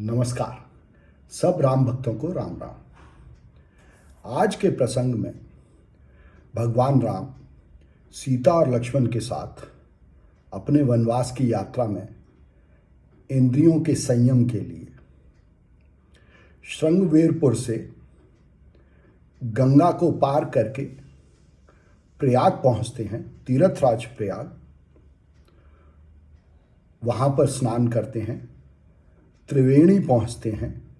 नमस्कार। सब राम भक्तों को राम राम। आज के प्रसंग में भगवान राम सीता और लक्ष्मण के साथ अपने वनवास की यात्रा में इंद्रियों के संयम के लिए श्रृंगवेरपुर से गंगा को पार करके प्रयाग पहुंचते हैं, तीर्थराज प्रयाग। वहाँ पर स्नान करते हैं, त्रिवेणी पहुंचते हैं,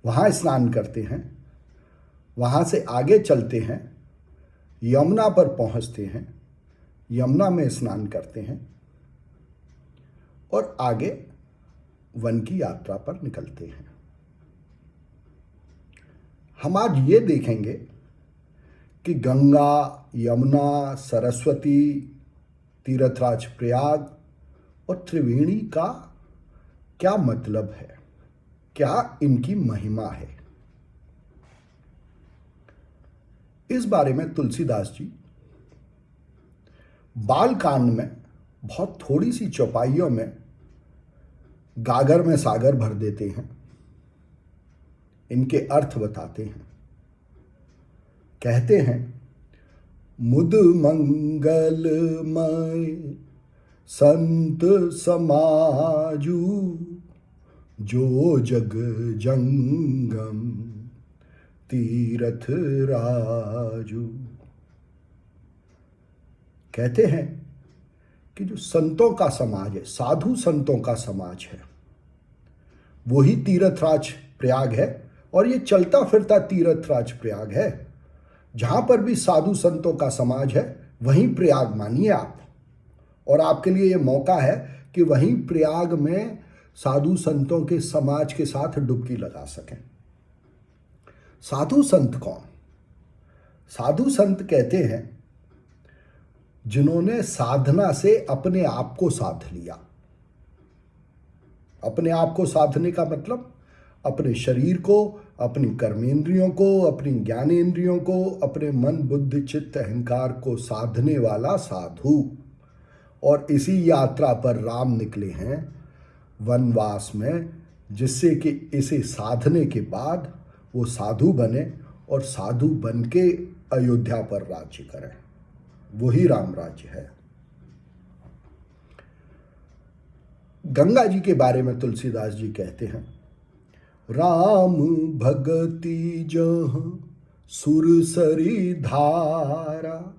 वहाँ स्नान करते हैं, वहाँ से आगे चलते हैं, यमुना पर पहुंचते हैं, यमुना में स्नान करते हैं और आगे वन की यात्रा पर निकलते हैं। हम आज ये देखेंगे कि गंगा, यमुना, सरस्वती, तीर्थराज प्रयाग और त्रिवेणी का क्या मतलब है, क्या इनकी महिमा है। इस बारे में तुलसीदास जी बालकांड में बहुत थोड़ी सी चौपाइयों में गागर में सागर भर देते हैं, इनके अर्थ बताते हैं। कहते हैं, मुद मंगलमय संत समाजू, जो जग जंगम तीरथ राजू। कहते हैं कि जो संतों का समाज है, साधु संतों का समाज है, वही तीर्थराज प्रयाग है। और ये चलता फिरता तीर्थराज प्रयाग है। जहां पर भी साधु संतों का समाज है वहीं प्रयाग मानिए आप। और आपके लिए ये मौका है कि वहीं प्रयाग में साधु संतों के समाज के साथ डुबकी लगा सकें। साधु संत कौन? साधु संत कहते हैं जिन्होंने साधना से अपने आप को साध लिया। अपने आप को साधने का मतलब अपने शरीर को, अपनी कर्मेंद्रियों को, अपनी ज्ञानेंद्रियों को, अपने मन, बुद्धि, चित्त, अहंकार को साधने वाला साधु। और इसी यात्रा पर राम निकले हैं वनवास में, जिससे कि इसे साधने के बाद वो साधु बने और साधु बन के अयोध्या पर राज्य करें। वही राम राज्य है। गंगा जी के बारे में तुलसीदास जी कहते हैं, राम भगति जहाँ सुरसरी धारा।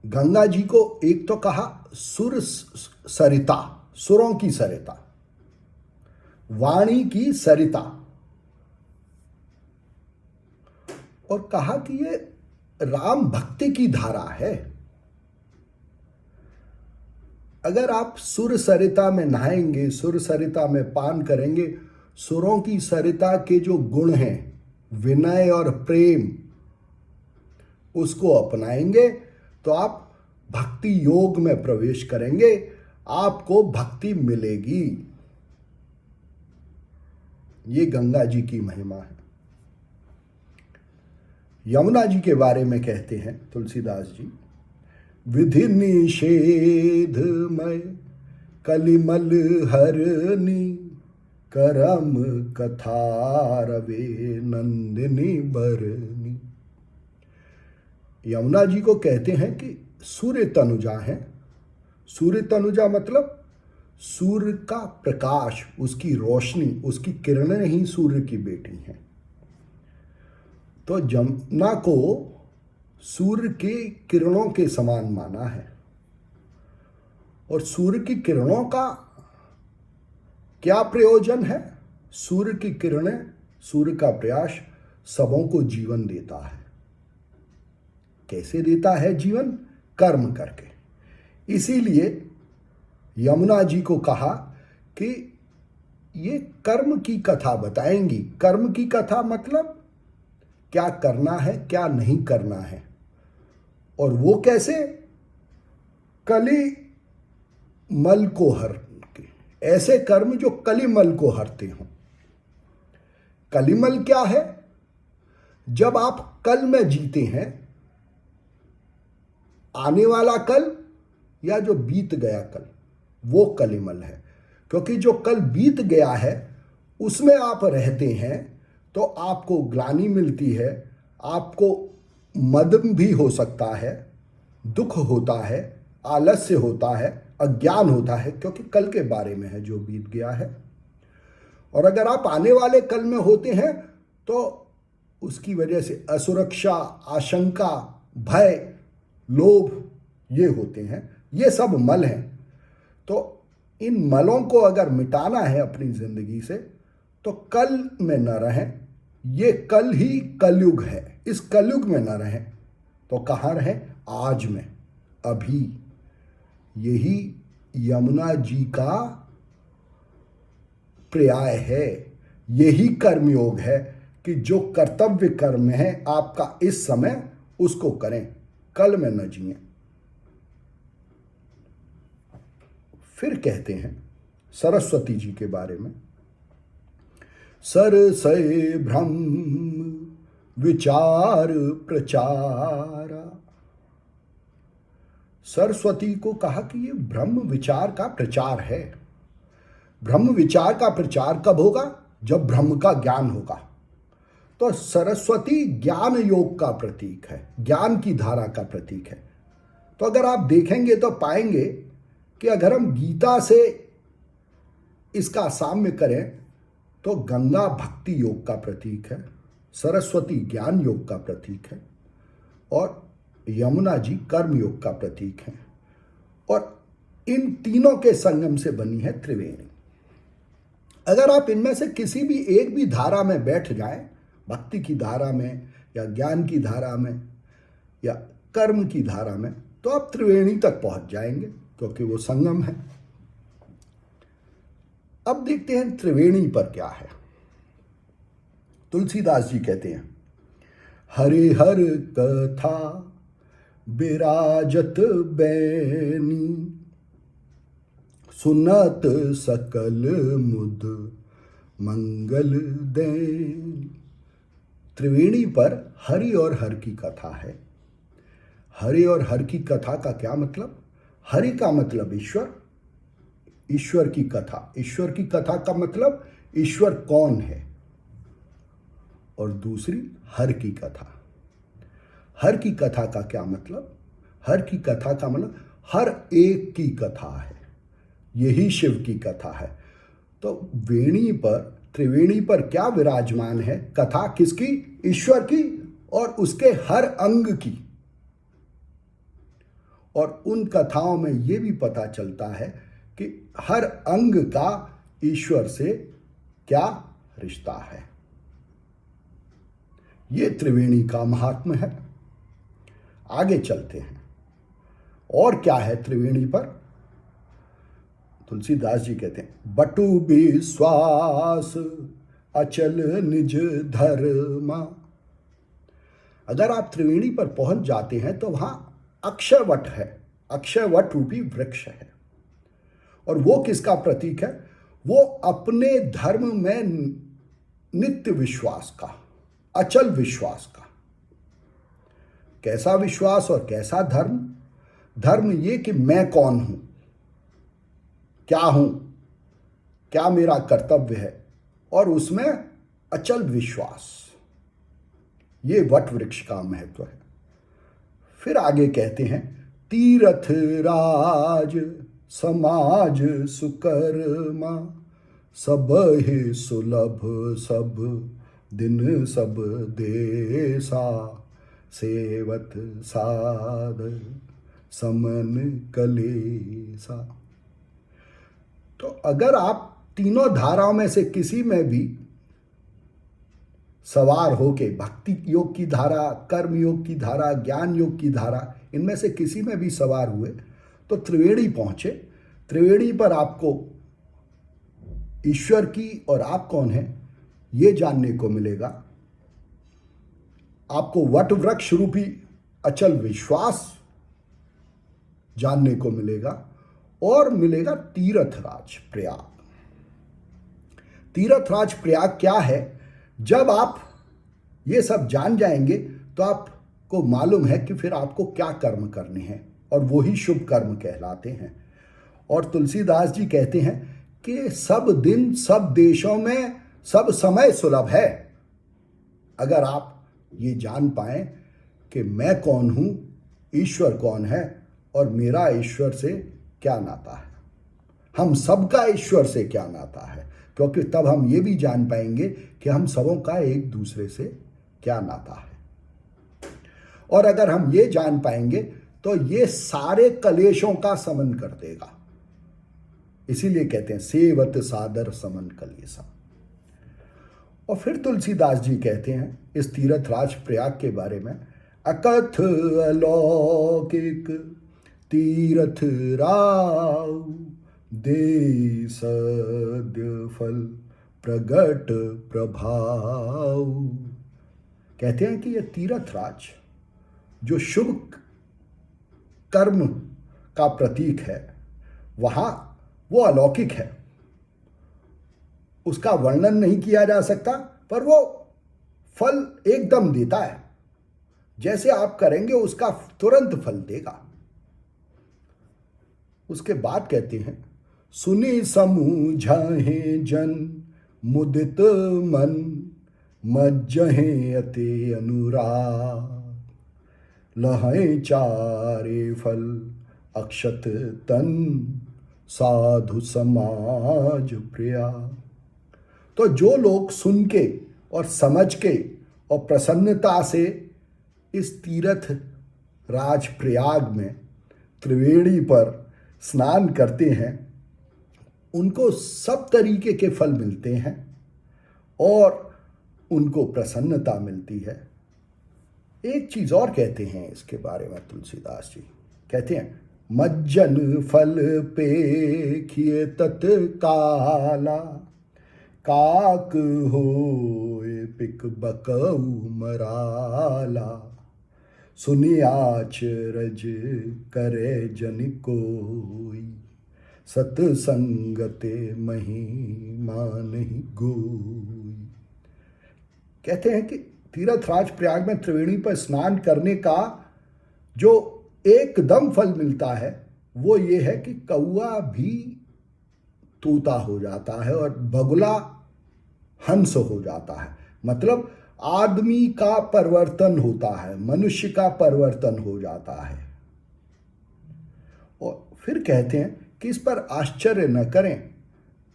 गंगा जी को एक तो कहा सुर सरिता, सुरों की सरिता, वाणी की सरिता, और कहा कि ये राम भक्ति की धारा है। अगर आप सुर सरिता में नहाएंगे, सुर सरिता में पान करेंगे, सुरों की सरिता के जो गुण हैं, विनय और प्रेम, उसको अपनाएंगे तो आप भक्ति योग में प्रवेश करेंगे, आपको भक्ति मिलेगी। ये गंगा जी की महिमा है। यमुना जी के बारे में कहते हैं तुलसीदास जी, विधि निषेधमय कलिमल हरनी, करम कथारवे नंदिनी बरनी। यमुना जी को कहते हैं कि सूर्य तनुजा है। सूर्य तनुजा मतलब सूर्य का प्रकाश, उसकी रोशनी, उसकी किरणें ही सूर्य की बेटी हैं। तो यमुना को सूर्य के किरणों के समान माना है। और सूर्य की किरणों का क्या प्रयोजन है? सूर्य की किरणें, सूर्य का प्रकाश सबों को जीवन देता है। कैसे देता है जीवन? कर्म करके। इसीलिए यमुना जी को कहा कि ये कर्म की कथा बताएंगी। कर्म की कथा मतलब क्या करना है, क्या नहीं करना है। और वो कैसे? कली मल को हर के, ऐसे कर्म जो कलिमल को हरते हों। कलिमल क्या है? जब आप कल में जीते हैं, आने वाला कल या जो बीत गया कल, वो कलिमल है। क्योंकि जो कल बीत गया है उसमें आप रहते हैं तो आपको ग्लानि मिलती है, आपको मदम भी हो सकता है, दुख होता है, आलस्य होता है, अज्ञान होता है, क्योंकि कल के बारे में है जो बीत गया है। और अगर आप आने वाले कल में होते हैं तो उसकी वजह से असुरक्षा, आशंका, भय, लोभ ये होते हैं, ये सब मल हैं। तो इन मलों को अगर मिटाना है अपनी जिंदगी से तो कल में न रहें। ये कल ही कलयुग है, इस कलयुग में न रहें तो कहाँ रहें? आज में, अभी। यही यमुना जी का पर्याय है, यही कर्मयोग है कि जो कर्तव्य कर्म है आपका इस समय उसको करें, कल में न जिए। फिर कहते हैं सरस्वती जी के बारे में, सरसय ब्रह्म विचार प्रचारा। सरस्वती को कहा कि ये ब्रह्म विचार का प्रचार है। ब्रह्म विचार का प्रचार कब होगा? जब ब्रह्म का ज्ञान होगा। तो सरस्वती ज्ञान योग का प्रतीक है, ज्ञान की धारा का प्रतीक है। तो अगर आप देखेंगे तो पाएंगे कि अगर हम गीता से इसका साम्य करें तो गंगा भक्ति योग का प्रतीक है, सरस्वती ज्ञान योग का प्रतीक है और यमुना जी कर्म योग का प्रतीक है। और इन तीनों के संगम से बनी है त्रिवेणी। अगर आप इनमें से किसी भी एक भी धारा में बैठ जाएं, भक्ति की धारा में या ज्ञान की धारा में या कर्म की धारा में, तो आप त्रिवेणी तक पहुंच जाएंगे, क्योंकि वो संगम है। अब देखते हैं त्रिवेणी पर क्या है। तुलसीदास जी कहते हैं, हरिहर कथा बिराजत बैनी, सुनत सकल मुद मंगल देन। त्रिवेणी पर हरि और हर की कथा है। हरि और हर की कथा का क्या मतलब? हरि का मतलब ईश्वर, ईश्वर की कथा। ईश्वर की कथा का मतलब ईश्वर कौन है। और दूसरी हर की कथा। हर की कथा का क्या मतलब? हर की कथा का मतलब हर एक की कथा है, यही शिव की कथा है। तो वेणी पर, त्रिवेणी पर क्या विराजमान है? कथा किसकी? ईश्वर की और उसके हर अंग की। और उन कथाओं में यह भी पता चलता है कि हर अंग का ईश्वर से क्या रिश्ता है। ये त्रिवेणी का महात्म्य है। आगे चलते हैं, और क्या है त्रिवेणी पर? तुलसीदास जी कहते हैं, बटु विश्वास अचल निज धर्मा। अगर आप त्रिवेणी पर पहुंच जाते हैं तो वहां अक्षयवट है, अक्षयवट रूपी वृक्ष है। और वो किसका प्रतीक है? वो अपने धर्म में नित्य विश्वास का, अचल विश्वास का। कैसा विश्वास और कैसा धर्म? धर्म ये कि मैं कौन हूं, क्या हूं, क्या मेरा कर्तव्य है, और उसमें अचल विश्वास। ये वट वृक्ष का महत्व है। फिर आगे कहते हैं, तीर्थ राज समाज सुकर्मा, सब ही सुलभ सब दिन सब देसा, सेवत साध समन कलेसा। तो अगर आप तीनों धाराओं में से किसी में भी सवार होके, भक्ति योग की धारा, कर्म योग की धारा, ज्ञान योग की धारा, इनमें से किसी में भी सवार हुए तो त्रिवेणी पहुंचे। त्रिवेणी पर आपको ईश्वर की और आप कौन हैं ये जानने को मिलेगा। आपको वट वृक्ष रूपी अचल विश्वास जानने को मिलेगा और मिलेगा तीर्थराज प्रयाग। तीर्थराज प्रयाग क्या है? जब आप ये सब जान जाएंगे तो आपको मालूम है कि फिर आपको क्या कर्म करने हैं, और वही शुभ कर्म कहलाते हैं। और तुलसीदास जी कहते हैं कि सब दिन सब देशों में सब समय सुलभ है। अगर आप ये जान पाएं कि मैं कौन हूं, ईश्वर कौन है और मेरा ईश्वर से क्या नाता है, हम सबका ईश्वर से क्या नाता है, क्योंकि तब हम ये भी जान पाएंगे कि हम सबों का एक दूसरे से क्या नाता है। और अगर हम ये जान पाएंगे तो ये सारे कलेशों का समन कर देगा। इसीलिए कहते हैं सेवत सादर समन कलेसा। और फिर तुलसीदास जी कहते हैं इस तीर्थराज प्रयाग के बारे में, अकथ अलौकिक तीर्थ राव दे सद्य फल प्रगट प्रभाव। कहते हैं कि यह तीर्थराज जो शुभ कर्म का प्रतीक है, वहां वो अलौकिक है, उसका वर्णन नहीं किया जा सकता, पर वो फल एकदम देता है। जैसे आप करेंगे उसका तुरंत फल देगा। उसके बाद कहते हैं, सुनी समूझहे जन मुदित मन मज्जहे अते अनुराग लहें चारे फल अक्षत तन साधु समाज प्रिया। तो जो लोग सुन के और समझ के और प्रसन्नता से इस तीर्थ राज प्रयाग में त्रिवेणी पर स्नान करते हैं, उनको सब तरीके के फल मिलते हैं और उनको प्रसन्नता मिलती है। एक चीज और कहते हैं इसके बारे में तुलसीदास जी, कहते हैं, मज्जन फल पेखिए तत्काला काक होए पिक बकऊ मराला सुनियाचरज करे जन कोई सतसंगते महिमा नहीं गोई। कहते हैं कि तीर्थराज प्रयाग में त्रिवेणी पर स्नान करने का जो एकदम फल मिलता है वो ये है कि कौआ भी तोता हो जाता है और बगुला हंस हो जाता है। मतलब आदमी का परिवर्तन होता है, मनुष्य का परिवर्तन हो जाता है। और फिर कहते हैं कि इस पर आश्चर्य न करें,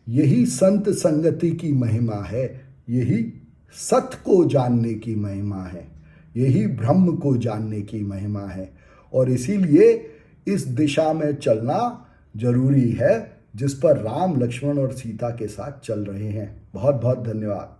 यही संत संगति की महिमा है, यही सत्य को जानने की महिमा है, यही ब्रह्म को जानने की महिमा है। और इसीलिए इस दिशा में चलना जरूरी है जिस पर राम, लक्ष्मण और सीता के साथ चल रहे हैं। बहुत बहुत धन्यवाद।